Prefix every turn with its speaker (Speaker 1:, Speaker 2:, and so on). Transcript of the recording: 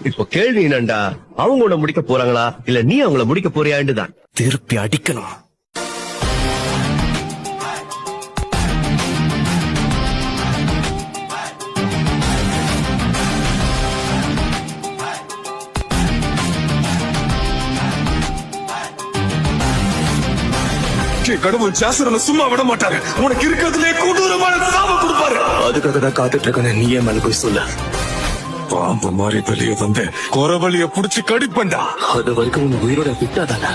Speaker 1: இப்போ கேள்வி என்னண்டா, அவங்க உன்னை முடிக்க போறாங்களா இல்ல நீ அவங்கள முடிக்க போறியான்னு தான்.
Speaker 2: திருப்பி அடிக்கணும்.
Speaker 3: கடவுள் ஜாசரனை சும்மா விட மாட்டாரு. உனக்கு இருக்கிறதுலே கொடூரமான சாபம் கொடுப்பாரு.
Speaker 2: அதுக்காக தான் காத்துட்டு இருக்கேன். நீயே மேல போய் சொல்ல.
Speaker 3: பாம்பு மாதிரி வெளியே வந்து குறவழிய புடிச்சு கடிப்பண்டா.
Speaker 2: அது வரைக்கும் உன் உயிரோட விட்டாதானே